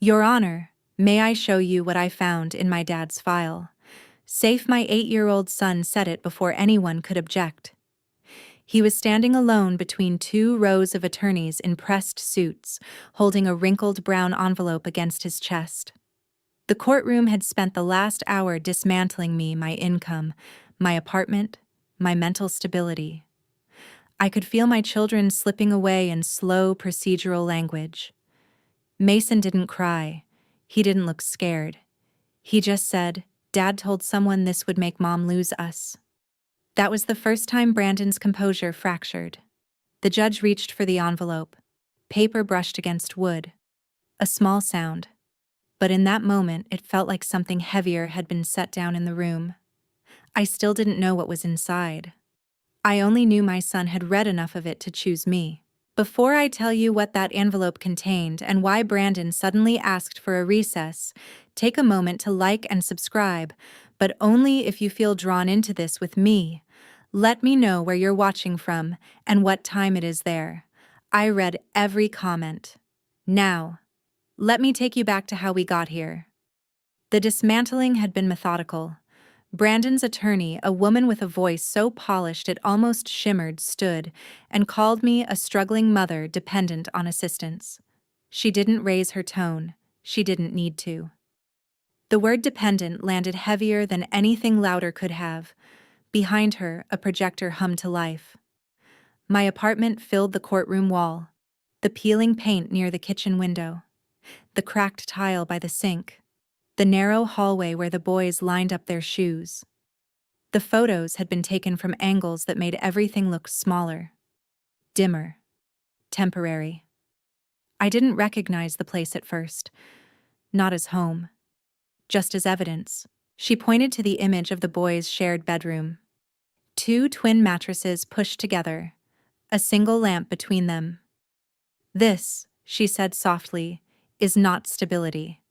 Your Honor, may I show you what I found in my dad's file? Safe my 8-year-old son said it before anyone could object. He was standing alone between two rows of attorneys in pressed suits, holding a wrinkled brown envelope against his chest. The courtroom had spent the last hour dismantling me, my income, my apartment, my mental stability. I could feel my children slipping away in slow procedural language. Mason didn't cry. He didn't look scared. He just said, "Dad told someone this would make Mom lose us." That was the first time Brandon's composure fractured. The judge reached for the envelope. Paper brushed against wood. A small sound. But in that moment, it felt like something heavier had been set down in the room. I still didn't know what was inside. I only knew my son had read enough of it to choose me. Before I tell you what that envelope contained and why Brandon suddenly asked for a recess, take a moment to like and subscribe, but only if you feel drawn into this with me. Let me know where you're watching from and what time it is there. I read every comment. Now, let me take you back to how we got here. The dismantling had been methodical. Brandon's attorney, a woman with a voice so polished it almost shimmered, stood and called me a struggling mother dependent on assistance. She didn't raise her tone. She didn't need to. The word dependent landed heavier than anything louder could have. Behind her, a projector hummed to life. My apartment filled the courtroom wall, the peeling paint near the kitchen window, the cracked tile by the sink, the narrow hallway where the boys lined up their shoes. The photos had been taken from angles that made everything look smaller, dimmer, temporary. I didn't recognize the place at first, not as home, just as evidence. She pointed to the image of the boys' shared bedroom. Two twin mattresses pushed together, a single lamp between them. "This," she said softly, "is not stability."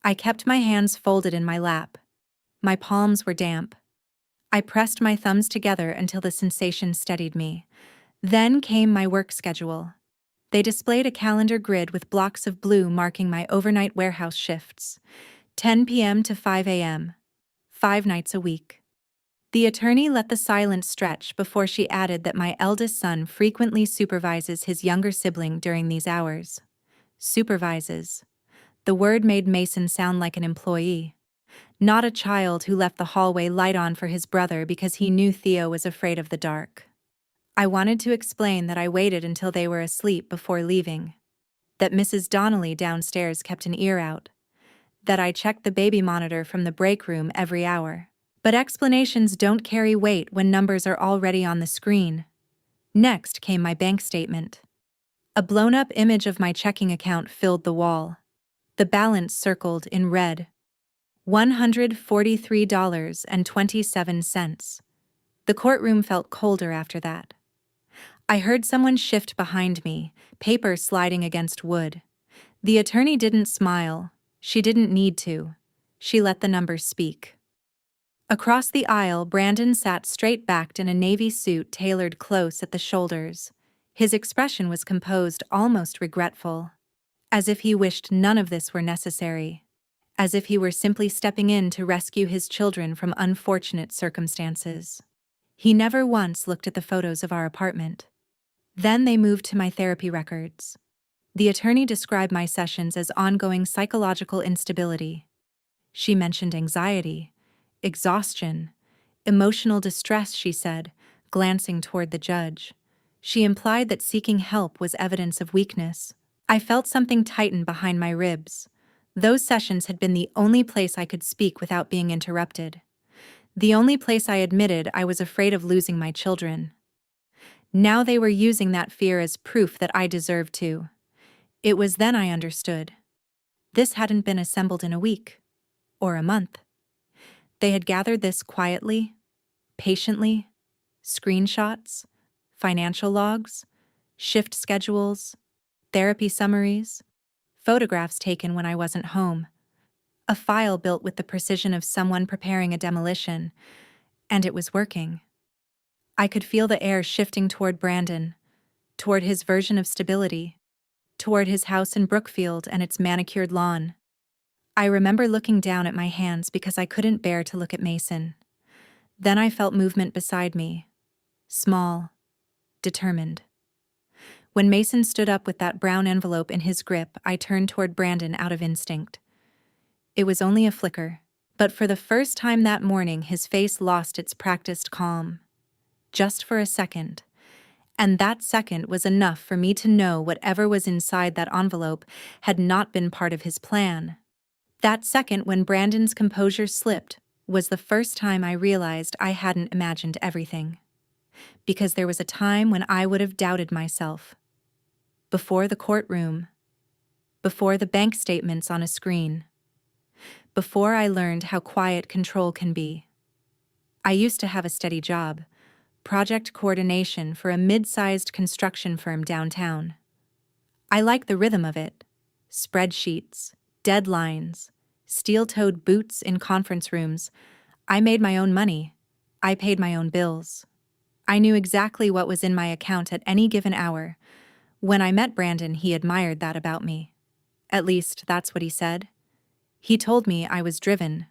I kept my hands folded in my lap. My palms were damp. I pressed my thumbs together until the sensation steadied me. Then came my work schedule. They displayed a calendar grid with blocks of blue marking my overnight warehouse shifts, 10 p.m. to 5 a.m., 5 nights a week. The attorney let the silence stretch before she added that my eldest son frequently supervises his younger sibling during these hours. Supervises. The word made Mason sound like an employee, not a child who left the hallway light on for his brother because he knew Theo was afraid of the dark. I wanted to explain that I waited until they were asleep before leaving, that Mrs. Donnelly downstairs kept an ear out, that I checked the baby monitor from the break room every hour. But explanations don't carry weight when numbers are already on the screen. Next came my bank statement. A blown-up image of my checking account filled the wall. The balance circled in red. $143.27. The courtroom felt colder after that. I heard someone shift behind me, paper sliding against wood. The attorney didn't smile. She didn't need to. She let the numbers speak. Across the aisle, Brandon sat straight-backed in a navy suit tailored close at the shoulders. His expression was composed, almost regretful, as if he wished none of this were necessary, as if he were simply stepping in to rescue his children from unfortunate circumstances. He never once looked at the photos of our apartment. Then they moved to my therapy records. The attorney described my sessions as ongoing psychological instability. She mentioned anxiety, exhaustion, emotional distress, she said, glancing toward the judge. She implied that seeking help was evidence of weakness. I felt something tighten behind my ribs. Those sessions had been the only place I could speak without being interrupted. The only place I admitted I was afraid of losing my children. Now they were using that fear as proof that I deserved to. It was then I understood. This hadn't been assembled in a week, or a month. They had gathered this quietly, patiently, screenshots, financial logs, shift schedules, therapy summaries, photographs taken when I wasn't home, a file built with the precision of someone preparing a demolition, and it was working. I could feel the air shifting toward Brandon, toward his version of stability. toward his house in Brookfield and its manicured lawn. I remember looking down at my hands because I couldn't bear to look at Mason. Then I felt movement beside me. Small, determined. When Mason stood up with that brown envelope in his grip, I turned toward Brandon out of instinct. It was only a flicker, but for the first time that morning his face lost its practiced calm. Just for a second. And that second was enough for me to know whatever was inside that envelope had not been part of his plan. That second when Brandon's composure slipped was the first time I realized I hadn't imagined everything. Because there was a time when I would have doubted myself. Before the courtroom. Before the bank statements on a screen. Before I learned how quiet control can be. I used to have a steady job, project coordination for a mid-sized construction firm downtown. I liked the rhythm of it. Spreadsheets, deadlines, steel-toed boots in conference rooms. I made my own money. I paid my own bills. I knew exactly what was in my account at any given hour. When I met Brandon, he admired that about me. At least, that's what he said. He told me I was driven,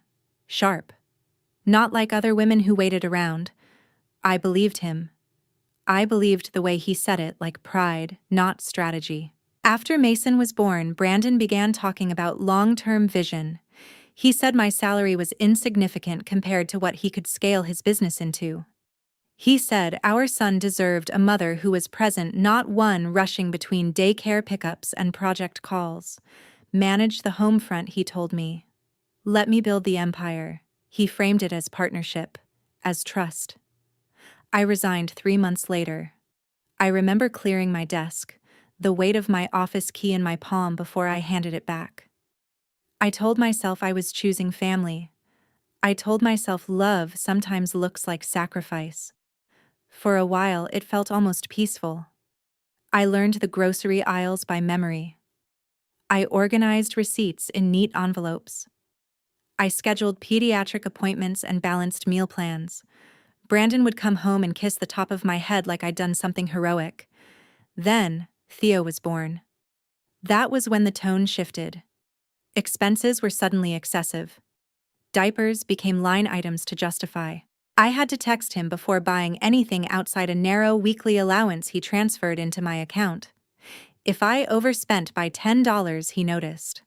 sharp. Not like other women who waited around. I believed him. I believed the way he said it, like pride, not strategy. After Mason was born, Brandon began talking about long-term vision. He said my salary was insignificant compared to what he could scale his business into. He said our son deserved a mother who was present, not one rushing between daycare pickups and project calls. Manage the home front, he told me. Let me build the empire. He framed it as partnership, as trust. I resigned 3 months later. I remember clearing my desk, the weight of my office key in my palm before I handed it back. I told myself I was choosing family. I told myself love sometimes looks like sacrifice. For a while, it felt almost peaceful. I learned the grocery aisles by memory. I organized receipts in neat envelopes. I scheduled pediatric appointments and balanced meal plans. Brandon would come home and kiss the top of my head like I'd done something heroic. Then, Theo was born. That was when the tone shifted. Expenses were suddenly excessive. Diapers became line items to justify. I had to text him before buying anything outside a narrow weekly allowance he transferred into my account. If I overspent by $10, he noticed.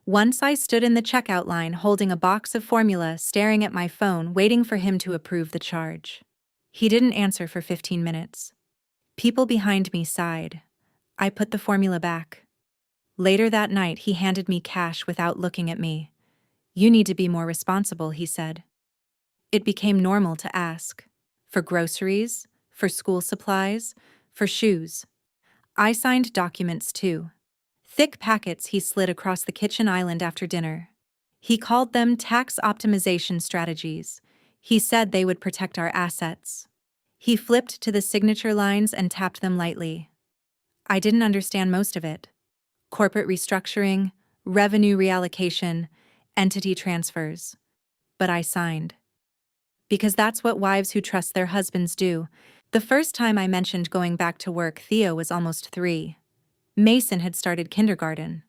Once I stood in the checkout line holding a box of formula, staring at my phone, waiting for him to approve the charge. He didn't answer for 15 minutes. People behind me sighed. I put the formula back. Later that night, he handed me cash without looking at me. You need to be more responsible, he said. It became normal to ask. For groceries, for school supplies, for shoes. I signed documents too. Thick packets he slid across the kitchen island after dinner. He called them tax optimization strategies. He said they would protect our assets. He flipped to the signature lines and tapped them lightly. I didn't understand most of it. Corporate restructuring, revenue reallocation, entity transfers. But I signed. Because that's what wives who trust their husbands do. The first time I mentioned going back to work, Theo was almost 3. Mason had started kindergarten.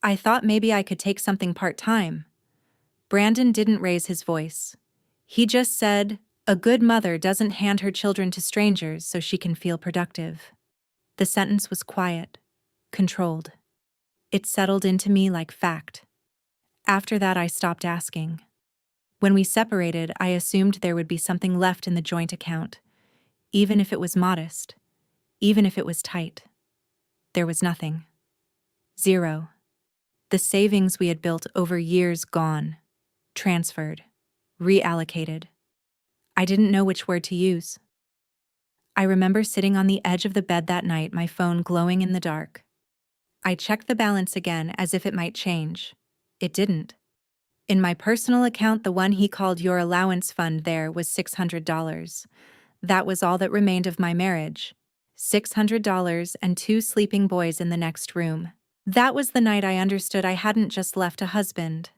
I thought maybe I could take something part-time. Brandon didn't raise his voice. He just said, a good mother doesn't hand her children to strangers so she can feel productive. The sentence was quiet, controlled. It settled into me like fact. After that, I stopped asking. When we separated, I assumed there would be something left in the joint account, even if it was modest, even if it was tight. There was nothing. 0. The savings we had built over years gone, transferred, reallocated. I didn't know which word to use. I remember sitting on the edge of the bed that night, my phone glowing in the dark. I checked the balance again as if it might change. It didn't. In my personal account, the one he called your allowance fund, there was $600. That was all that remained of my marriage. $600 and 2 sleeping boys in the next room. That was the night I understood I hadn't just left a husband.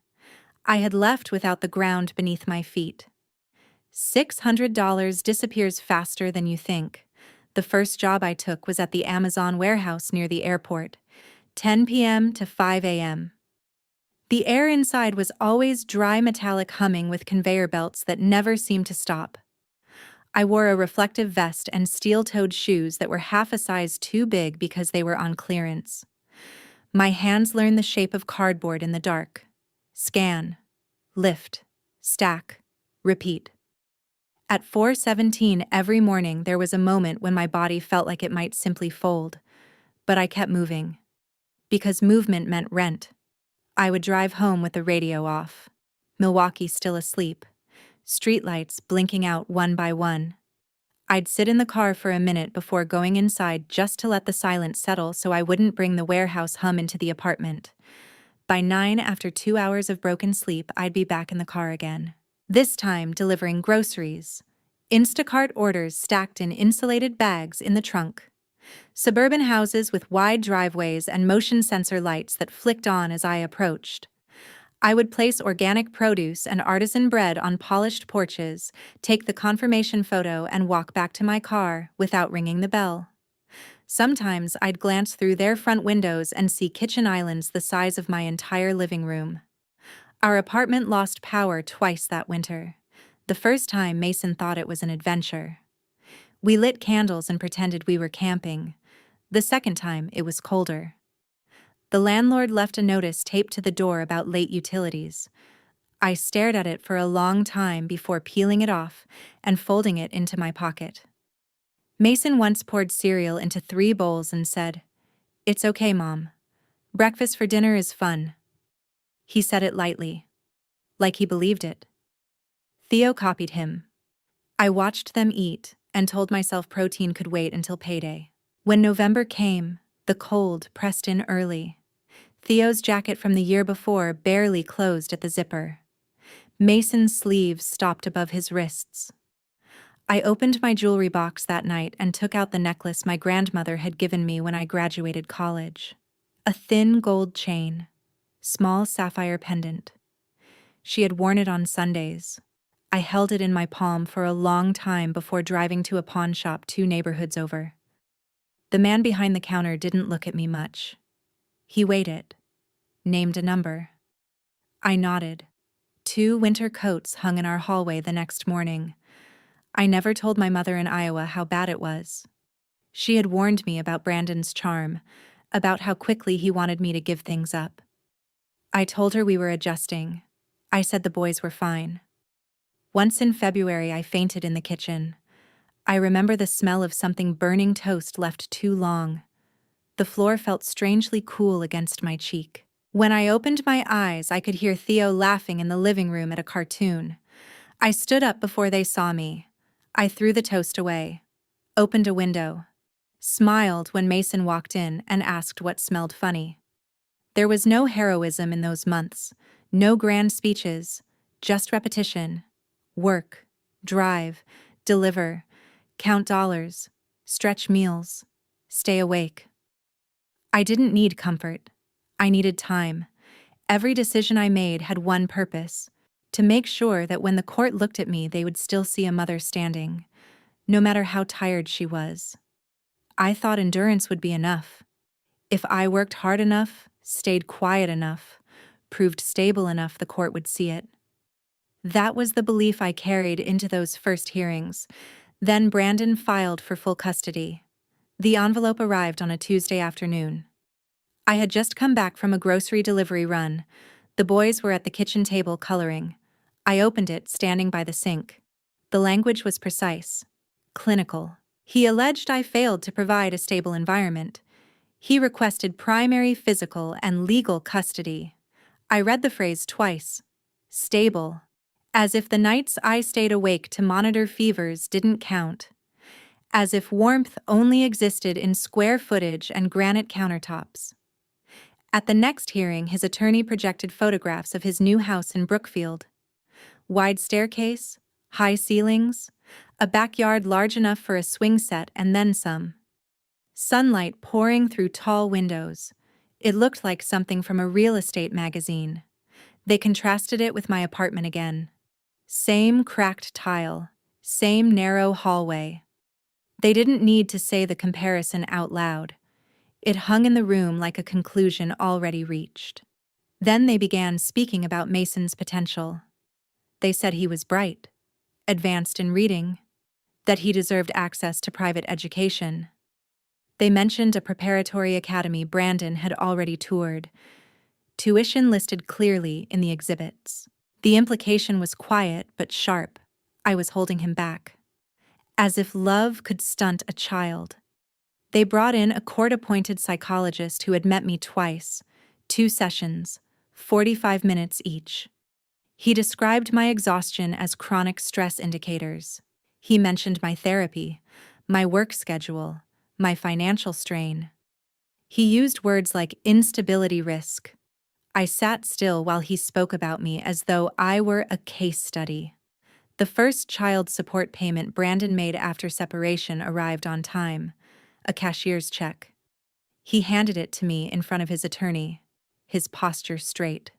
I had left without the ground beneath my feet. $600 disappears faster than you think. The first job I took was at the Amazon warehouse near the airport. 10 p.m. to 5 a.m. The air inside was always dry metallic humming with conveyor belts that never seemed to stop. I wore a reflective vest and steel-toed shoes that were half a size too big because they were on clearance. My hands learned the shape of cardboard in the dark. Scan, lift, stack, repeat. At 4:17 every morning there was a moment when my body felt like it might simply fold, but I kept moving. Because movement meant rent. I would drive home with the radio off. Milwaukee still asleep. Streetlights blinking out one by one. I'd sit in the car for a minute before going inside just to let the silence settle so I wouldn't bring the warehouse hum into the apartment. By 9, after 2 hours of broken sleep, I'd be back in the car again. This time delivering groceries. Instacart orders stacked in insulated bags in the trunk. Suburban houses with wide driveways and motion sensor lights that flicked on as I approached. I would place organic produce and artisan bread on polished porches, take the confirmation photo, and walk back to my car without ringing the bell. Sometimes I'd glance through their front windows and see kitchen islands the size of my entire living room. Our apartment lost power twice that winter. The first time, Mason thought it was an adventure. We lit candles and pretended we were camping. The second time, it was colder. The landlord left a notice taped to the door about late utilities. I stared at it for a long time before peeling it off and folding it into my pocket. Mason once poured cereal into 3 bowls and said, "It's okay, Mom. Breakfast for dinner is fun." He said it lightly, like he believed it. Theo copied him. I watched them eat and told myself protein could wait until payday. When November came, the cold pressed in early. Theo's jacket from the year before barely closed at the zipper. Mason's sleeves stopped above his wrists. I opened my jewelry box that night and took out the necklace my grandmother had given me when I graduated college. A thin gold chain, small sapphire pendant. She had worn it on Sundays. I held it in my palm for a long time before driving to a pawn shop 2 neighborhoods over. The man behind the counter didn't look at me much. He weighed it, named a number. I nodded. 2 winter coats hung in our hallway the next morning. I never told my mother in Iowa how bad it was. She had warned me about Brandon's charm, about how quickly he wanted me to give things up. I told her we were adjusting. I said the boys were fine. Once in February, I fainted in the kitchen. I remember the smell of something burning toast left too long. The floor felt strangely cool against my cheek. When I opened my eyes, I could hear Theo laughing in the living room at a cartoon. I stood up before they saw me. I threw the toast away, opened a window, smiled when Mason walked in and asked what smelled funny. There was no heroism in those months, no grand speeches, just repetition. Work, drive, deliver, count dollars, stretch meals, stay awake. I didn't need comfort. I needed time. Every decision I made had one purpose: to make sure that when the court looked at me, they would still see a mother standing, no matter how tired she was. I thought endurance would be enough. If I worked hard enough, stayed quiet enough, proved stable enough, the court would see it. That was the belief I carried into those first hearings. Then Brandon filed for full custody. The envelope arrived on a Tuesday afternoon. I had just come back from a grocery delivery run. The boys were at the kitchen table coloring. I opened it, standing by the sink. The language was precise, clinical. He alleged I failed to provide a stable environment. He requested primary physical and legal custody. I read the phrase twice. Stable. As if the nights I stayed awake to monitor fevers didn't count. As if warmth only existed in square footage and granite countertops. At the next hearing, his attorney projected photographs of his new house in Brookfield. Wide staircase, high ceilings, a backyard large enough for a swing set and then some. Sunlight pouring through tall windows. It looked like something from a real estate magazine. They contrasted it with my apartment again. Same cracked tile, same narrow hallway. They didn't need to say the comparison out loud. It hung in the room like a conclusion already reached. Then they began speaking about Mason's potential. They said he was bright, advanced in reading, that he deserved access to private education. They mentioned a preparatory academy Brandon had already toured, tuition listed clearly in the exhibits. The implication was quiet but sharp. I was holding him back. As if love could stunt a child. They brought in a court-appointed psychologist who had met me twice, 2 sessions, 45 minutes each. He described my exhaustion as chronic stress indicators. He mentioned my therapy, my work schedule, my financial strain. He used words like instability risk. I sat still while he spoke about me as though I were a case study. The first child support payment Brandon made after separation arrived on time, a cashier's check. He handed it to me in front of his attorney, his posture straight,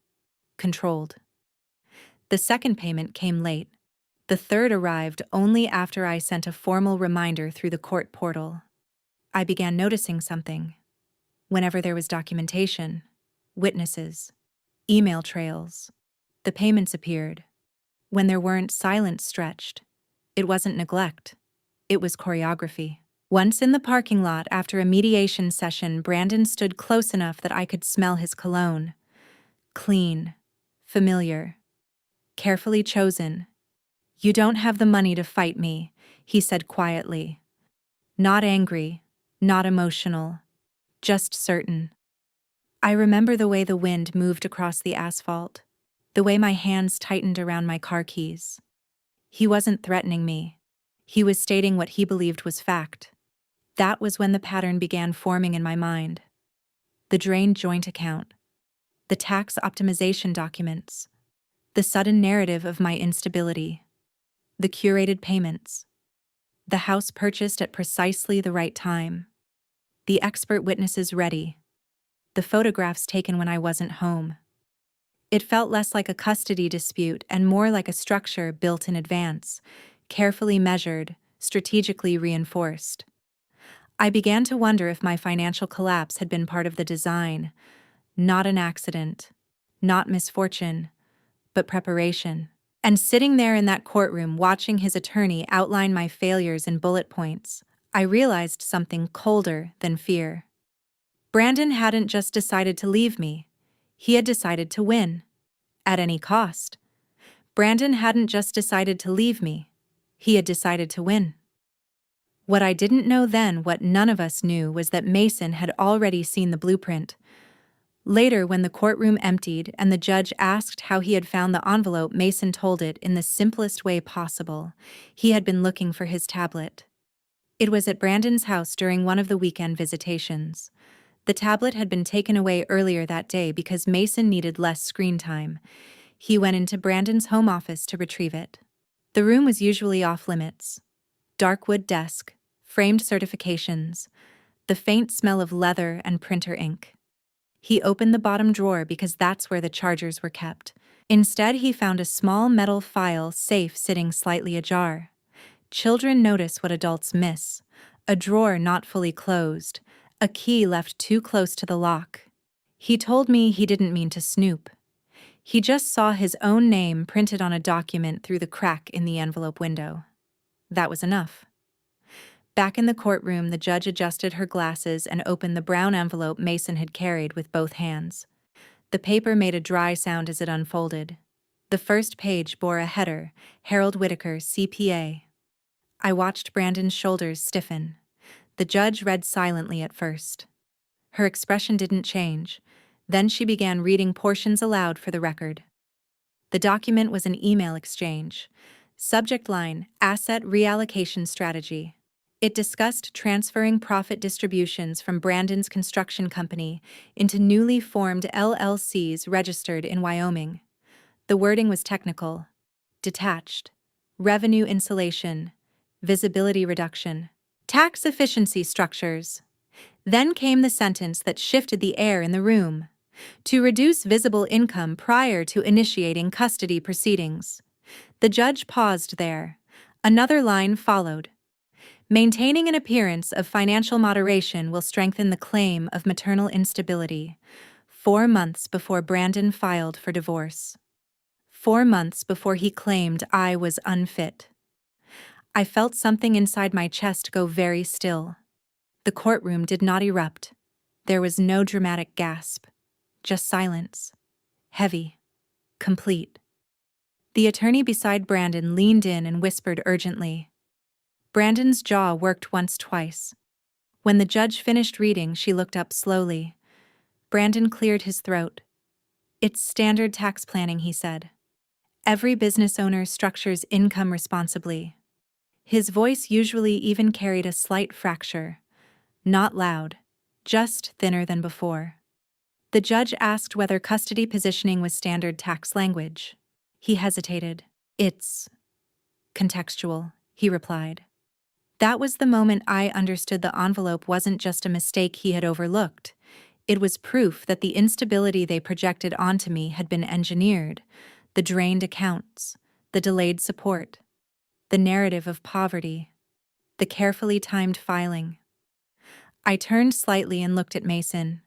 controlled. The second payment came late. The third arrived only after I sent a formal reminder through the court portal. I began noticing something. Whenever there was documentation, witnesses, email trails, the payments appeared. When there weren't, silence stretched. It wasn't neglect. It was choreography. Once in the parking lot after a mediation session, Brandon stood close enough that I could smell his cologne. Clean, familiar, carefully chosen. "You don't have the money to fight me," he said quietly. Not angry, not emotional, just certain. I remember the way the wind moved across the asphalt, the way my hands tightened around my car keys. He wasn't threatening me. He was stating what he believed was fact. That was when the pattern began forming in my mind. The drained joint account, the tax optimization documents, the sudden narrative of my instability, the curated payments, the house purchased at precisely the right time, the expert witnesses ready, the photographs taken when I wasn't home. It felt less like a custody dispute and more like a structure built in advance, carefully measured, strategically reinforced. I began to wonder if my financial collapse had been part of the design, not an accident, not misfortune, but preparation. And sitting there in that courtroom watching his attorney outline my failures in bullet points, I realized something colder than fear. Brandon hadn't just decided to leave me. He had decided to win. At any cost. Brandon hadn't just decided to leave me. He had decided to win. What I didn't know then, what none of us knew, was that Mason had already seen the blueprint. Later, when the courtroom emptied and the judge asked how he had found the envelope, Mason told it in the simplest way possible. He had been looking for his tablet. It was at Brandon's house during one of the weekend visitations. The tablet had been taken away earlier that day because Mason needed less screen time. He went into Brandon's home office to retrieve it. The room was usually off-limits. Dark wood desk, framed certifications, the faint smell of leather and printer ink. He opened the bottom drawer because that's where the chargers were kept. Instead, he found a small metal file safe sitting slightly ajar. Children notice what adults miss. A drawer not fully closed, a key left too close to the lock. He told me he didn't mean to snoop. He just saw his own name printed on a document through the crack in the envelope window. That was enough. Back in the courtroom, the judge adjusted her glasses and opened the brown envelope Mason had carried with both hands. The paper made a dry sound as it unfolded. The first page bore a header, Harold Whitaker, CPA. I watched Brandon's shoulders stiffen. The judge read silently at first. Her expression didn't change. Then she began reading portions aloud for the record. The document was an email exchange. Subject line, Asset Reallocation Strategy. It discussed transferring profit distributions from Brandon's construction company into newly formed LLCs registered in Wyoming. The wording was technical. Detached. Revenue insulation. Visibility reduction. Tax efficiency structures. Then came the sentence that shifted the air in the room. To reduce visible income prior to initiating custody proceedings. The judge paused there. Another line followed. Maintaining an appearance of financial moderation will strengthen the claim of maternal instability. 4 months before Brandon filed for divorce. 4 months before he claimed I was unfit. I felt something inside my chest go very still. The courtroom did not erupt. There was no dramatic gasp. Just silence. Heavy. Complete. The attorney beside Brandon leaned in and whispered urgently. Brandon's jaw worked once, twice. When the judge finished reading, she looked up slowly. Brandon cleared his throat. It's standard tax planning, he said. Every business owner structures income responsibly. His voice usually even carried a slight fracture. Not loud, just thinner than before. The judge asked whether custody positioning was standard tax language. He hesitated. It's contextual, he replied. That was the moment I understood the envelope wasn't just a mistake he had overlooked. It was proof that the instability they projected onto me had been engineered. The drained accounts, the delayed support, the narrative of poverty, the carefully timed filing. I turned slightly and looked at Mason.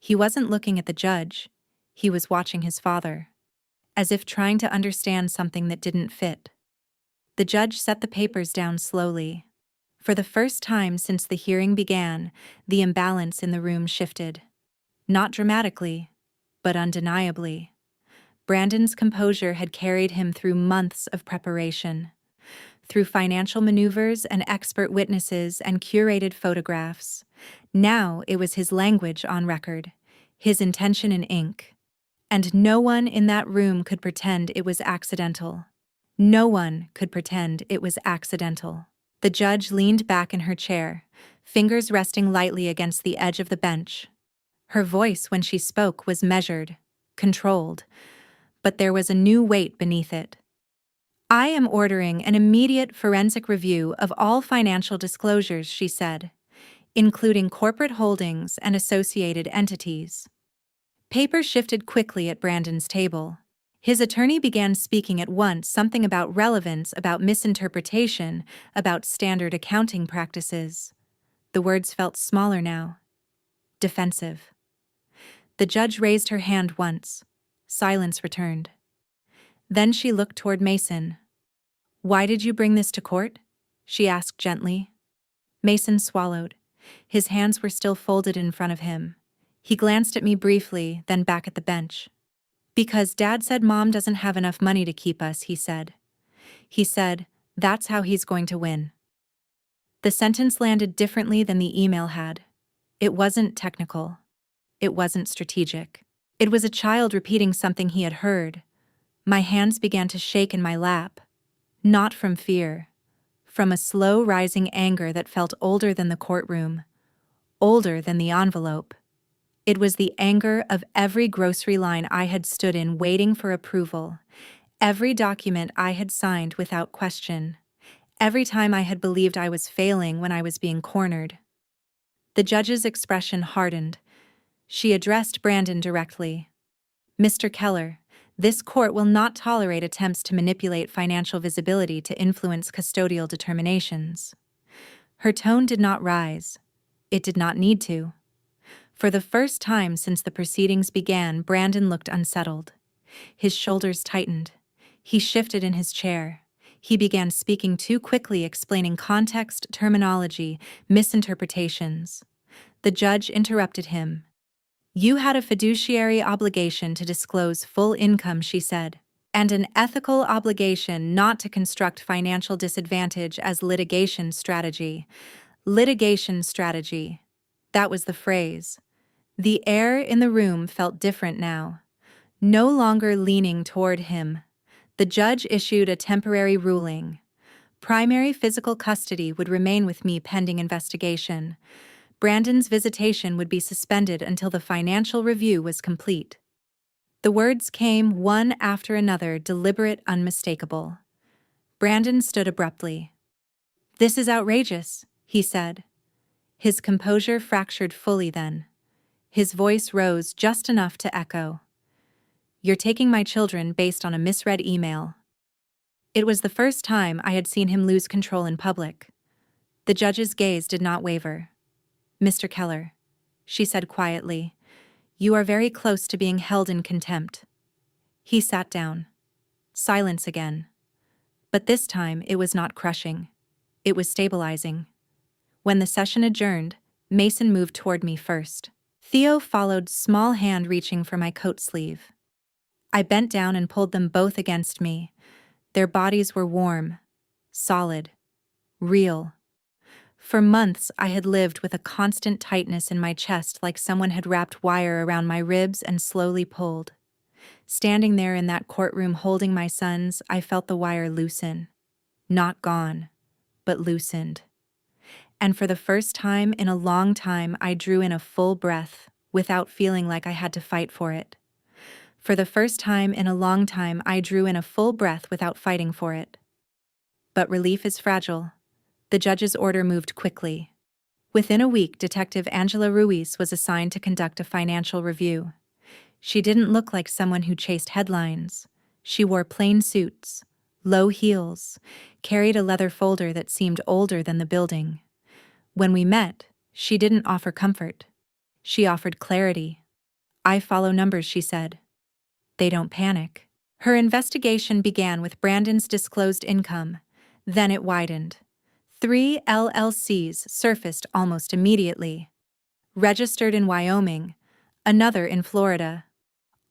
He wasn't looking at the judge. He was watching his father, as if trying to understand something that didn't fit. The judge set the papers down slowly. For the first time since the hearing began, the imbalance in the room shifted. Not dramatically, but undeniably. Brandon's composure had carried him through months of preparation. Through financial maneuvers and expert witnesses and curated photographs. Now it was his language on record, his intention in ink. And no one in that room could pretend it was accidental. No one could pretend it was accidental. The judge leaned back in her chair, fingers resting lightly against the edge of the bench. Her voice when she spoke was measured, controlled, but there was a new weight beneath it. I am ordering an immediate forensic review of all financial disclosures, she said, including corporate holdings and associated entities. Paper shifted quickly at Brandon's table. His attorney began speaking at once, something about relevance, about misinterpretation, about standard accounting practices. The words felt smaller now. Defensive. The judge raised her hand once. Silence returned. Then she looked toward Mason. Why did you bring this to court? She asked gently. Mason swallowed. His hands were still folded in front of him. He glanced at me briefly, then back at the bench. Because Dad said Mom doesn't have enough money to keep us, he said. He said, that's how he's going to win. The sentence landed differently than the email had. It wasn't technical. It wasn't strategic. It was a child repeating something he had heard. My hands began to shake in my lap. Not from fear. From a slow rising anger that felt older than the courtroom. Older than the envelope. It was the anger of every grocery line I had stood in waiting for approval, every document I had signed without question, every time I had believed I was failing when I was being cornered. The judge's expression hardened. She addressed Brandon directly. Mr. Keller, this court will not tolerate attempts to manipulate financial visibility to influence custodial determinations. Her tone did not rise. It did not need to. For the first time since the proceedings began, Brandon looked unsettled. His shoulders tightened. He shifted in his chair. He began speaking too quickly, explaining context, terminology, misinterpretations. The judge interrupted him. You had a fiduciary obligation to disclose full income, she said, and an ethical obligation not to construct financial disadvantage as litigation strategy. Litigation strategy. That was the phrase. The air in the room felt different now. No longer leaning toward him. The judge issued a temporary ruling. Primary physical custody would remain with me pending investigation. Brandon's visitation would be suspended until the financial review was complete. The words came one after another, deliberate, unmistakable. Brandon stood abruptly. This is outrageous, he said. His composure fractured fully then. His voice rose just enough to echo. You're taking my children based on a misread email. It was the first time I had seen him lose control in public. The judge's gaze did not waver. "Mr. Keller," she said quietly, "you are very close to being held in contempt." He sat down. Silence again. But this time it was not crushing. It was stabilizing. When the session adjourned, Mason moved toward me first. Theo followed, small hand reaching for my coat sleeve. I bent down and pulled them both against me. Their bodies were warm, solid, real. For months I had lived with a constant tightness in my chest, like someone had wrapped wire around my ribs and slowly pulled. Standing there in that courtroom holding my sons, I felt the wire loosen. Not gone, but loosened. And for the first time in a long time, I drew in a full breath without feeling like I had to fight for it. For the first time in a long time, I drew in a full breath without fighting for it. But relief is fragile. The judge's order moved quickly. Within a week, Detective Angela Ruiz was assigned to conduct a financial review. She didn't look like someone who chased headlines. She wore plain suits, low heels, carried a leather folder that seemed older than the building. When we met, she didn't offer comfort. She offered clarity. "I follow numbers," she said. "They don't panic." Her investigation began with Brandon's disclosed income. Then it widened. 3 LLCs surfaced almost immediately. Registered in Wyoming, another in Florida.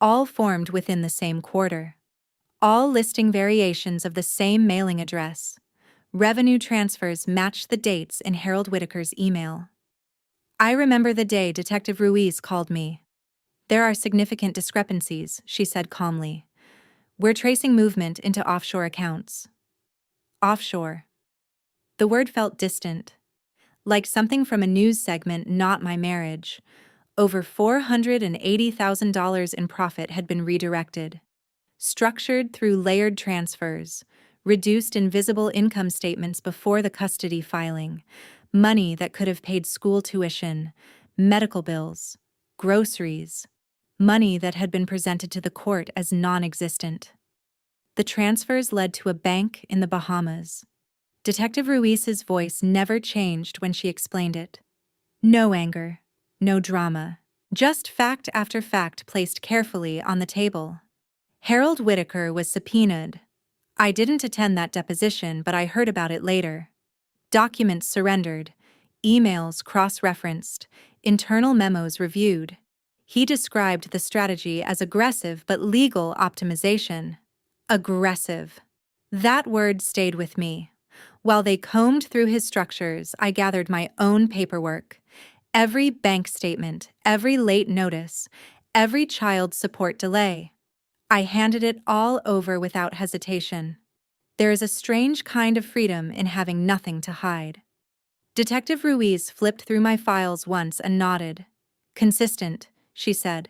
All formed within the same quarter. All listing variations of the same mailing address. Revenue transfers matched the dates in Harold Whitaker's email. I remember the day Detective Ruiz called me. "There are significant discrepancies," she said calmly. "We're tracing movement into offshore accounts." Offshore. The word felt distant. Like something from a news segment, not my marriage. Over $480,000 in profit had been redirected. Structured through layered transfers, reduced invisible income statements before the custody filing, money that could have paid school tuition, medical bills, groceries, money that had been presented to the court as non-existent. The transfers led to a bank in the Bahamas. Detective Ruiz's voice never changed when she explained it. No anger, no drama, just fact after fact placed carefully on the table. Harold Whitaker was subpoenaed. I didn't attend that deposition, but I heard about it later. Documents surrendered, emails cross-referenced, internal memos reviewed. He described the strategy as aggressive but legal optimization. Aggressive. That word stayed with me. While they combed through his structures, I gathered my own paperwork. Every bank statement, every late notice, every child support delay. I handed it all over without hesitation. There is a strange kind of freedom in having nothing to hide. Detective Ruiz flipped through my files once and nodded. "Consistent," she said.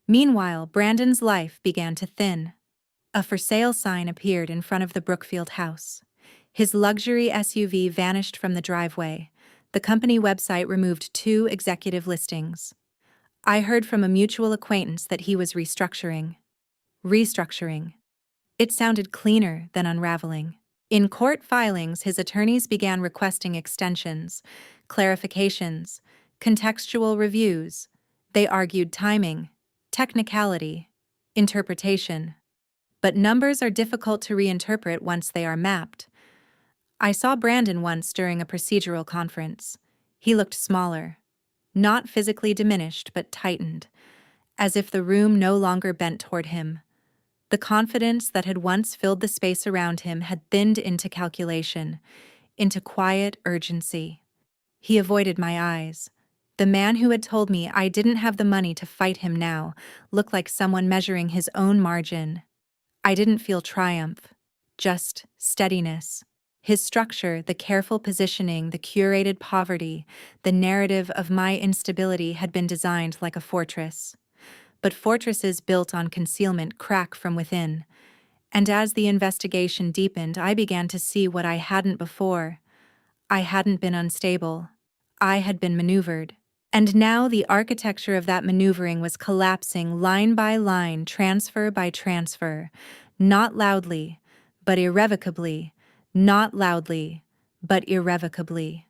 Meanwhile, Brandon's life began to thin. A for sale sign appeared in front of the Brookfield house. His luxury SUV vanished from the driveway. The company website removed 2 executive listings. I heard from a mutual acquaintance that he was restructuring. Restructuring. It sounded cleaner than unraveling. In court filings, his attorneys began requesting extensions, clarifications, contextual reviews. They argued timing, technicality, interpretation. But numbers are difficult to reinterpret once they are mapped. I saw Brandon once during a procedural conference. He looked smaller. Not physically diminished, but tightened, as if the room no longer bent toward him. The confidence that had once filled the space around him had thinned into calculation, into quiet urgency. He avoided my eyes. The man who had told me I didn't have the money to fight him now looked like someone measuring his own margin. I didn't feel triumph, just steadiness. His structure, the careful positioning, the curated poverty, the narrative of my instability had been designed like a fortress. But fortresses built on concealment crack from within. And as the investigation deepened, I began to see what I hadn't before. I hadn't been unstable. I had been maneuvered. And now the architecture of that maneuvering was collapsing line by line, transfer by transfer, not loudly, but irrevocably, not loudly, but irrevocably.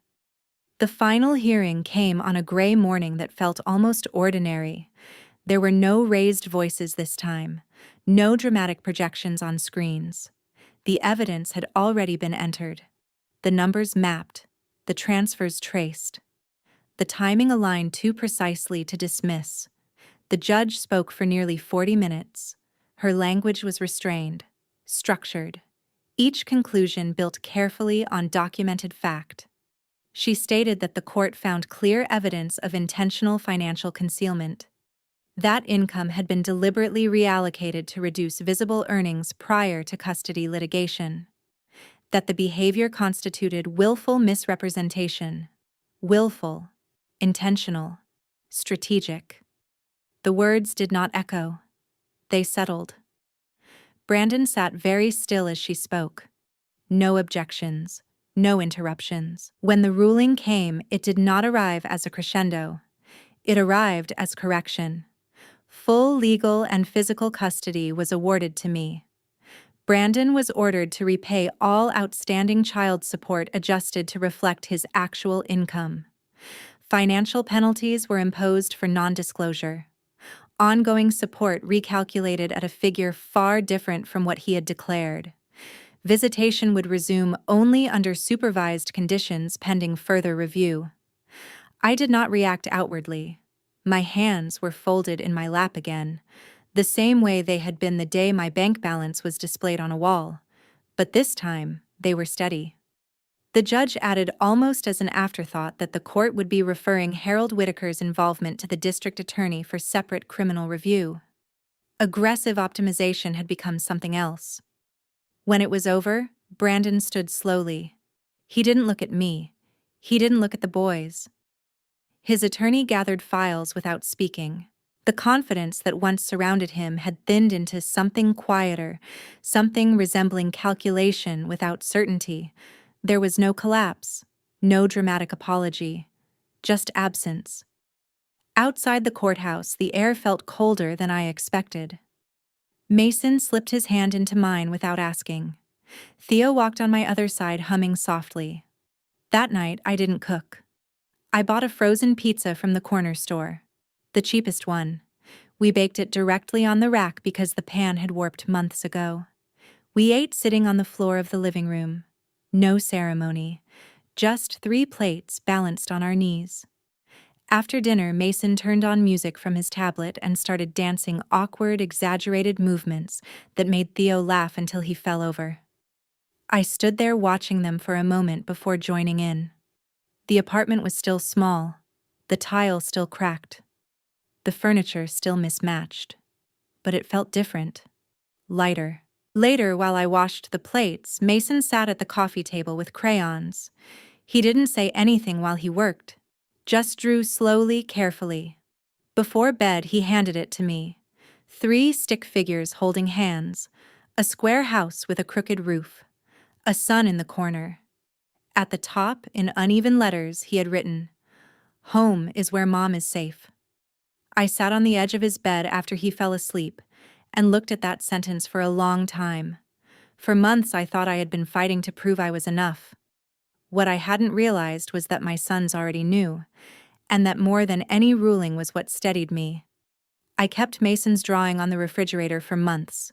The final hearing came on a gray morning that felt almost ordinary. There were no raised voices this time, no dramatic projections on screens. The evidence had already been entered, the numbers mapped, the transfers traced. The timing aligned too precisely to dismiss. The judge spoke for nearly 40 minutes. Her language was restrained, structured, each conclusion built carefully on documented fact. She stated that the court found clear evidence of intentional financial concealment. That income had been deliberately reallocated to reduce visible earnings prior to custody litigation. That the behavior constituted willful misrepresentation. Willful, intentional, strategic. The words did not echo. They settled. Brandon sat very still as she spoke. No objections, no interruptions. When the ruling came, it did not arrive as a crescendo. It arrived as correction. Full legal and physical custody was awarded to me. Brandon was ordered to repay all outstanding child support adjusted to reflect his actual income. Financial penalties were imposed for non-disclosure. Ongoing support recalculated at a figure far different from what he had declared. Visitation would resume only under supervised conditions pending further review. I did not react outwardly. My hands were folded in my lap again, the same way they had been the day my bank balance was displayed on a wall. But this time, they were steady. The judge added almost as an afterthought that the court would be referring Harold Whitaker's involvement to the district attorney for separate criminal review. Aggressive optimization had become something else. When it was over, Brandon stood slowly. He didn't look at me. He didn't look at the boys. His attorney gathered files without speaking. The confidence that once surrounded him had thinned into something quieter, something resembling calculation without certainty. There was no collapse, no dramatic apology, just absence. Outside the courthouse, the air felt colder than I expected. Mason slipped his hand into mine without asking. Theo walked on my other side humming softly. That night, I didn't cook. I bought a frozen pizza from the corner store. The cheapest one. We baked it directly on the rack because the pan had warped months ago. We ate sitting on the floor of the living room. No ceremony. Just 3 plates balanced on our knees. After dinner, Mason turned on music from his tablet and started dancing awkward, exaggerated movements that made Theo laugh until he fell over. I stood there watching them for a moment before joining in. The apartment was still small, the tile still cracked, the furniture still mismatched. But it felt different, lighter. Later, while I washed the plates, Mason sat at the coffee table with crayons. He didn't say anything while he worked, just drew slowly, carefully. Before bed, he handed it to me. 3 stick figures holding hands, a square house with a crooked roof, a sun in the corner. At the top, in uneven letters, he had written, "Home is where Mom is safe." I sat on the edge of his bed after he fell asleep and looked at that sentence for a long time. For months, I thought I had been fighting to prove I was enough. What I hadn't realized was that my sons already knew, and that more than any ruling was what steadied me. I kept Mason's drawing on the refrigerator for months.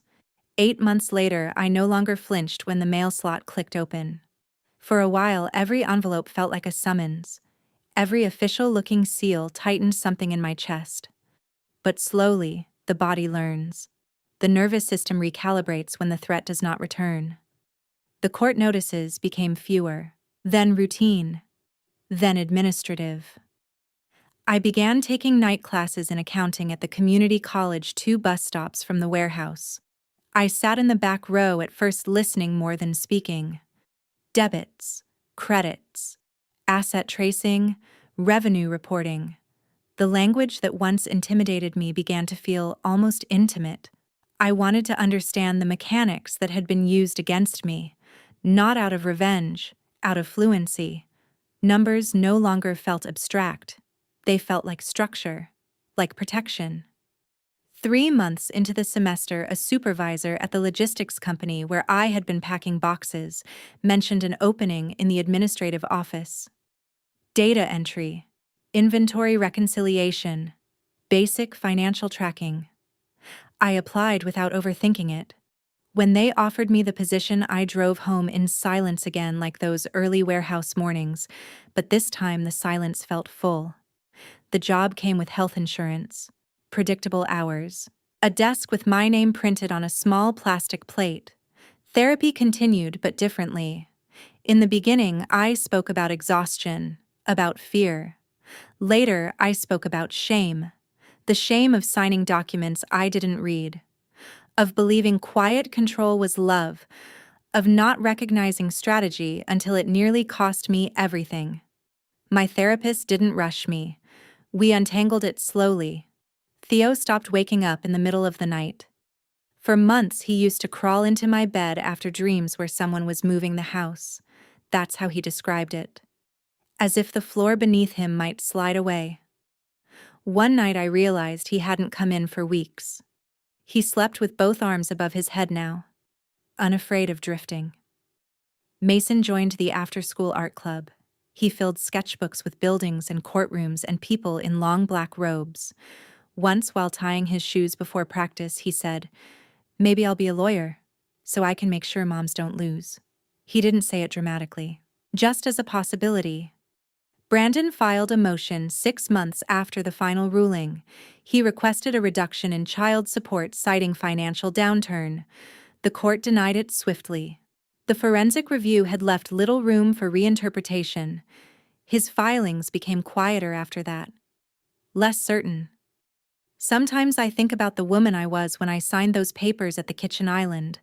8 months later, I no longer flinched when the mail slot clicked open. For a while, every envelope felt like a summons. Every official-looking seal tightened something in my chest. But slowly, the body learns. The nervous system recalibrates when the threat does not return. The court notices became fewer, then routine, then administrative. I began taking night classes in accounting at the community college 2 bus stops from the warehouse. I sat in the back row at first listening more than speaking. Debits, credits, asset tracing, revenue reporting. The language that once intimidated me began to feel almost intimate. I wanted to understand the mechanics that had been used against me, not out of revenge, out of fluency. Numbers no longer felt abstract. They felt like structure, like protection. 3 months into the semester, a supervisor at the logistics company where I had been packing boxes mentioned an opening in the administrative office. Data entry, inventory reconciliation, basic financial tracking. I applied without overthinking it. When they offered me the position, I drove home in silence again, like those early warehouse mornings, but this time the silence felt full. The job came with health insurance, predictable hours, a desk with my name printed on a small plastic plate. Therapy continued, but differently. In the beginning, I spoke about exhaustion, about fear. Later, I spoke about shame. The shame of signing documents I didn't read, of believing quiet control was love, of not recognizing strategy until it nearly cost me everything. My therapist didn't rush me. We untangled it slowly. Theo stopped waking up in the middle of the night. For months, he used to crawl into my bed after dreams where someone was moving the house. That's how he described it. As if the floor beneath him might slide away. One night I realized he hadn't come in for weeks. He slept with both arms above his head now, unafraid of drifting. Mason joined the after-school art club. He filled sketchbooks with buildings and courtrooms and people in long black robes. Once, while tying his shoes before practice, he said, "Maybe I'll be a lawyer, so I can make sure moms don't lose." He didn't say it dramatically, just as a possibility. Brandon filed a motion 6 months after the final ruling. He requested a reduction in child support, citing financial downturn. The court denied it swiftly. The forensic review had left little room for reinterpretation. His filings became quieter after that, less certain. Sometimes I think about the woman I was when I signed those papers at the kitchen island,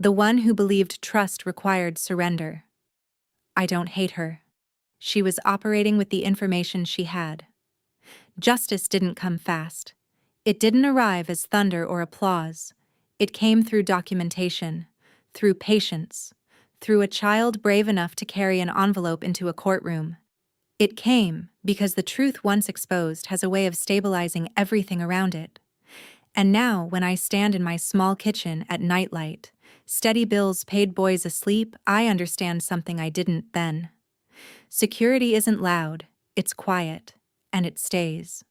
the one who believed trust required surrender. I don't hate her. She was operating with the information she had. Justice didn't come fast. It didn't arrive as thunder or applause. It came through documentation, through patience, through a child brave enough to carry an envelope into a courtroom. It came because the truth once exposed has a way of stabilizing everything around it. And now, when I stand in my small kitchen at nightlight, steady bills paid, boys asleep, I understand something I didn't then. Security isn't loud, it's quiet, and it stays.